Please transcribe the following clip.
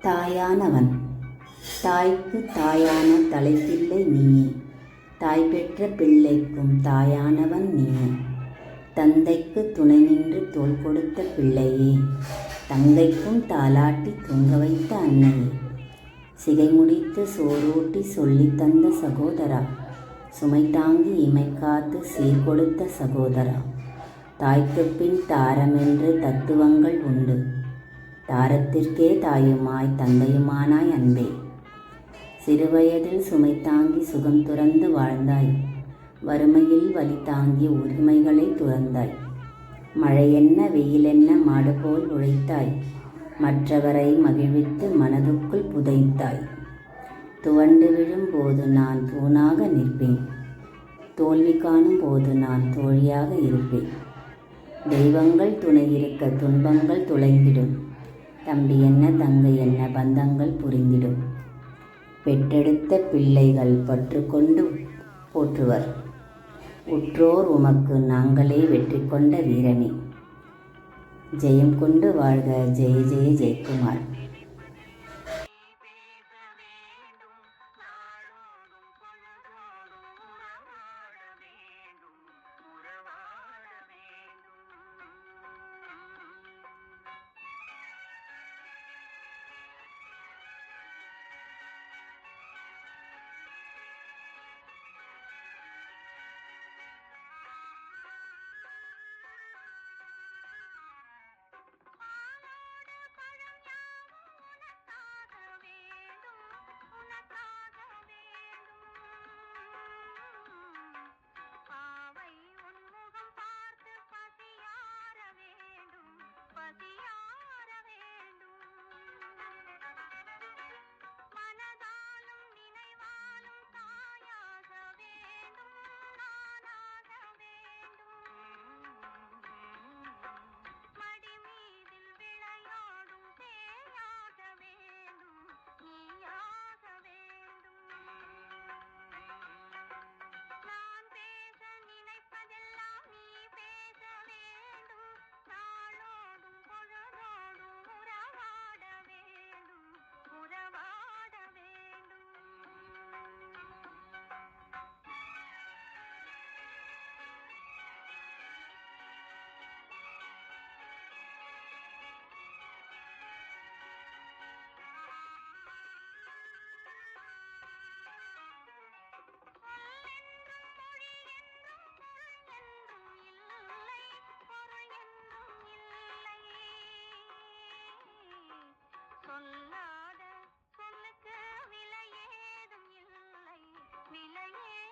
தாயானவன். தாய்க்கு தாயான தலைப்பிள்ளை நீயே. தாய் பெற்ற பிள்ளைக்கும் தாயானவன் நீயே. தந்தைக்கு துணை நின்று தோள் கொடுத்த பிள்ளையே. தங்கைக்கும் தாலாட்டி தூங்க வைத்த அன்னையே. சிகை முடித்து சோறூட்டி சொல்லித் தந்த சகோதரா. சுமை தாங்கி இமை காத்து சீர் கொடுத்த சகோதரா. தாய்க்குப் பின் தாரமென்று தத்துவங்கள் உண்டு. தாரத்திற்கே தாயுமாய் தந்தையுமானாய் அன்பே. சிறுவயதில் சுமை தாங்கி சுகம் துறந்து வாழ்ந்தாய். வறுமையில் வலி தாங்கி உரிமைகளை துறந்தாய். மழையென்ன வெயிலென்ன மாடுபோல் உழைத்தாய். மற்றவரை மகிழ்வித்து மனதுக்குள் புதைத்தாய். துவண்டு விழும் போது நான் தூணாக நிற்பேன். தோல்வி காணும் போது நான் தோழியாக இருப்பேன். தெய்வங்கள் துணை இருக்க துன்பங்கள் துளைந்திடும். தம்பி என்ன தங்கை என்ன பந்தங்கள் புரிந்திடும். பெற்றெடுத்த பிள்ளைகள் பற்று கொண்டு போற்றுவர். உற்றோர் உமக்கு நாங்களே வெற்றி கொண்ட வீரனே. ஜெயம் கொண்டு வாழ்க ஜெய ஜெய ஜெயக்குமார். சொல்லாத சொல்லுக்கு விலை ஏதும் இல்லை, விலை